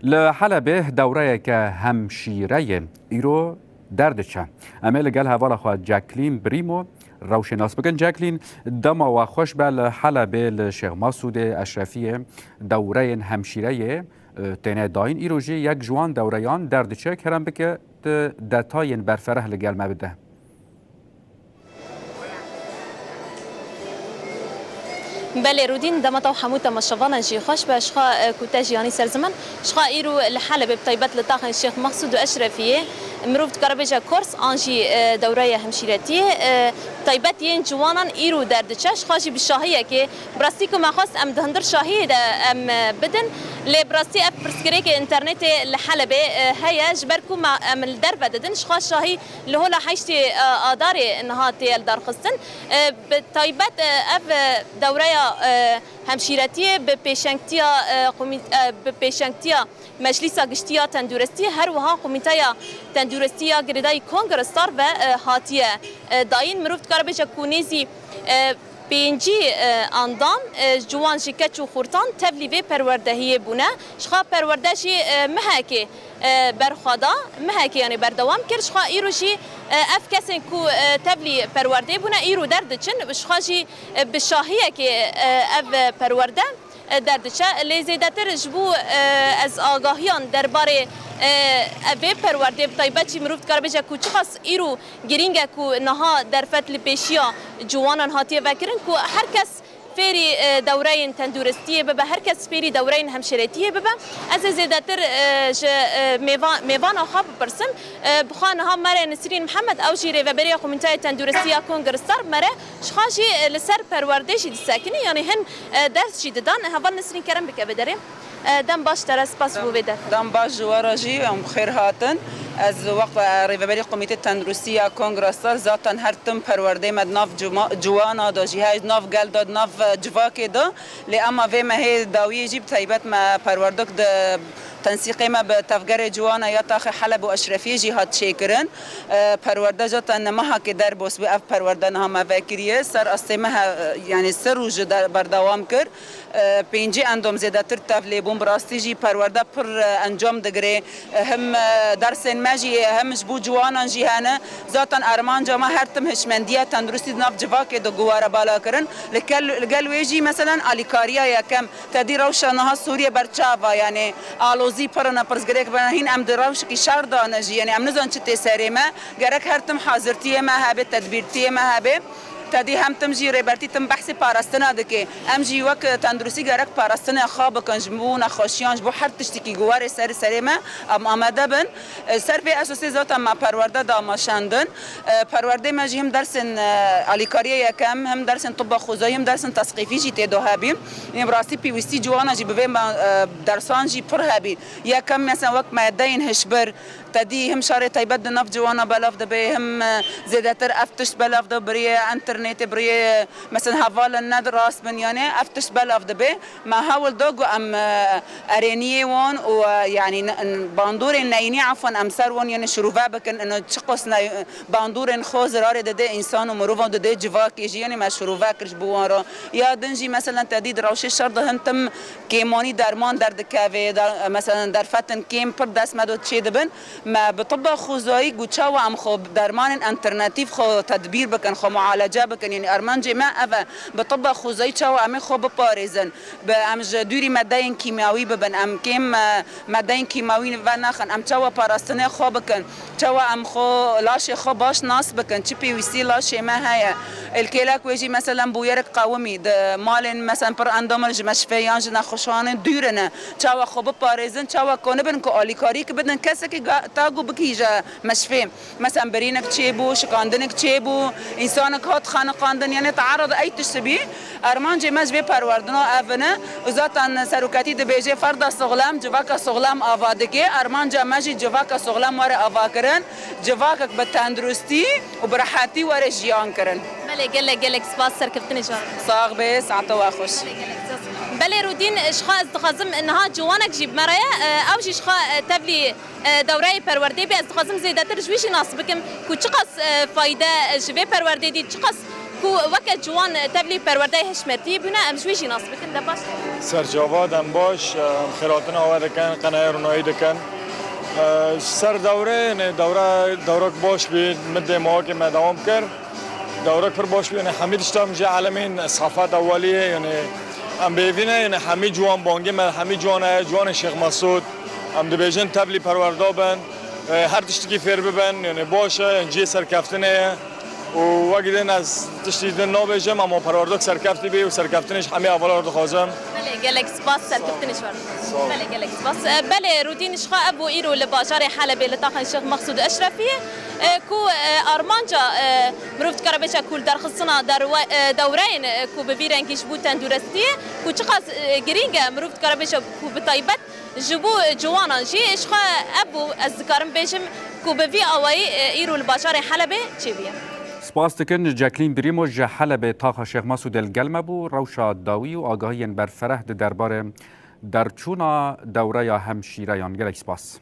لحلبه دوره که همشیره ایرو دردچه اما لگل هوالا خواه جاکلین بریمو روشناس بگن. جاکلین دما و خوش به لحلبه لشیخ مسعود اشرفی دوره همشیره تنه داین ایروژی یک جوان دورهان دردچه کرم بکه دتاین برفره لگل مبده. بله رودین دمت و حموت مشوان جی خوش به اشخا کوتاج یعنی سرزمن اشخا ایرو الحلبه بطيبت لطاق الشيخ مسعود اشرفیه مروفت كربجا كورس انجي دوريه همشيرتي طيبت ين جوانان ايرو دردچش خاجي بالشاهيه كي براستيكو ما خاص ام دهندر شاهيه ام بدن لي براستي اف برسكريك انترنت الحلبه هيا جبركو ما ام الدرب ددن خاص شاهي اللي هو حيشتي اداري نهاتي الدار خصن طيبت اف دوريه همشيرتي ببيشنكتيا مجلسا گشتیا تندرستی هر وها کمیته تندرستی گردای کنگرس تار و هاتیه داین مروفت کار بچه کونیزی پینجی اندام جوان شکچ و خورتان تبلیغ پروردهی بونه شخا پروردهشی مهکی برخدا مهکی یعنی بردوام کرد شخا ایروشی اف کسی کو تبلیغ پرورده بونه ایرو درد چن شخاجی بشاهیه که اف پرورده دردچه لیزیدتر جبو از آگاهیان درباره اوه پرورده بطایبت چی مروفت کار بجه که چخص ایرو گرینگه که نها در فتل پیشیا جوانان هاتیه وکرن که هر کس فيري دورين تندورستيه ببا هركز فيري دورين همشريتيه ببا از زيادتر ميوان خاب برسم بخانها مره نسرين محمد او جيري وبري قومنتاي تندورستيه كونغرستار مره شخاجي لسر پروردهشي دساكني يعني هن درس شي ددان هبال نسرين كرم بك بدري دم باش ترس باس بو بده دم باش جوارجي ام خير هاتن از وقت ریوبری کمیته تندرستی کنگرستار ذاتن هر تم پرورده مد ناف جوانا دا جیهای ناف گل داد ناف جواکی دا لی اما وی مهی داوی جیب طیبت ما پروردک دا تنسيقي ما بتفجر جوانا يا تاخ حلب واشرفي جهات شيكرن پرورده جاتن ما هك دربوس بأف پرورده نها ما فكريه سر استمها يعني سر وج بردوام كر پنجی اندام زیاده تر تفلی بوم براستی جی پرورده پر انجام دگره هم درسن ماجی همش بو جوانان جیهانه ذاتن ارمان جما هر تم هشمندیه تندرستی ناف جواکه دو گواره بالا کرن لکل ویجی مثلا الیکاریا یا کم تدی روشنها سوریه برچاوا یعنی آلوزی پرنا پرزگرک بنهین ام دروش کی شر دانجی یعنی ام نزان چته سریمه گرک هر تم حاضرتیه ما هبه تدبیرتیه ما هبه تدی هم تم جی ریبرتی تم بحث پاراستنا دکه ام جی وک تندرستی گرک پاراستنا خواب کنجمو نخوشیانج بو هر تشتکی گواره سریمه ام آمده بن سر به اساس ذات ما پرورده داماشندن پرورده ما جی هم درسن الیکاریه یکم هم درسن طب خوزایی هم درسن تثقیفی جی تدوهابیم این براستی پیوستی جوانا جی به درسان جی پر هبی یکم مثلا وقت مادین هشبر تدی هم شار طیبت نف جوانا بلاف دبه هم زیادتر افتش بلاف دبریه انترنت بري مثلا هفال الند راس بنيانه افتش بلاف دبي ما هاول دوغو ام ارينيه وون ويعني باندور نيني عفوا ام سرون يعني شروفا بكن انه تشقص باندور خوز رار دده انسان ومروفا دده جواك يجي يعني ما شروفا كرش بوارا يا دنجي مثلا تديد روش الشرط هم تم كيموني درمان درد كافي در مثلا در فتن كيم پر دست مدو تشي دبن ما بطبق خوزایی گوچاو ام خو درمان انترناتیف خو تدبیر بکن خو معالجه بکن یعنی ارمان جما اوا بطبق خوزایی چاو ام خو بپاريزن به ام دوری ماده کیمیاوی ببن ام کیم ماده کیمیاوی و نخن ام چاو پاراستنه خو بکن چاو ام خو لاش خو باش ناس بکن چی پی وی سی لاش ما هيا الكيلاك ويجي مثلا بويرك قومي مال مثلا پر اندام المشفيان جنا خوشان دورنا چاو خو بپاريزن چاو کنه بن کو الیکاری که بدن کسی که تاگو بکیجا مشفی مثلا برینک چی بو شکاندنک چی بو انسانک هات خانه قاندن یعنی تعرض ای تشبی ارمان جمج به پروردنا افنه ذاتن سرکتی د بیجه فرد سغلام جواک سغلام آوادگی ارمان جمج جواک سغلام ور آواکرن جواک به تندرستی و براحتی ور جیان کرن بله گلک سپاس سرکفتنی جان صاغ به ساعت و خوش بله رودین اشخاص تخازم انها جوانك جيب مرايا او اشخاص تبلي دوره پرورده بي از تخازم زیادتر جویش ناس بکم کو چقص فایده جوی پرورده دی چقص کو وقت جوان تبلی پرورده هشمتی بنا ام جویجی ناس بکن دباش سرجاواد هم باش خیراتنا آوه دکن قناه رونایی دکن سر دوره باش بید مده ما که مدام کرد دوره پر باش بید حمید اشتام جه عالمین صحفات اولیه یعنی ام بیوینه یعنی حمید جوان بانگی من حمید جوان شیخ مسعود ام دبیجن تبلی پرورده بن هر تشتکی فیر ببن یعنی باشه جه سرکفتنه و وقتی از تشتیدن نابجم اما پروردک سرکفتی بی و سرکفتنش همه اولا رو خوازم بله گلکس باس سرکفتنش ورد بله گلکس باس بله رودینش خا ابو ایرو لباشار حلبه لطاقن شیخ مقصود اشرفیه کو آرمانجا مروفت کربچا کول در خصنا در دورین کو ببیرنگیش بود تندرستیه کو چقاس گرینگ مروفت کربچا کو بتایبت جبو جوانان جی اشخا ابو از ذکرم بیشم کو بوی اوای ایرو لباشار حلبه چی بیه سپاس دکن جاکلین بریمو جه حلب طاقه شیخ مسعود الگلمه بو روشا داوی و آگاهی بر فرهد درباره درچونا دوره یا همشیره یان گلک سپاس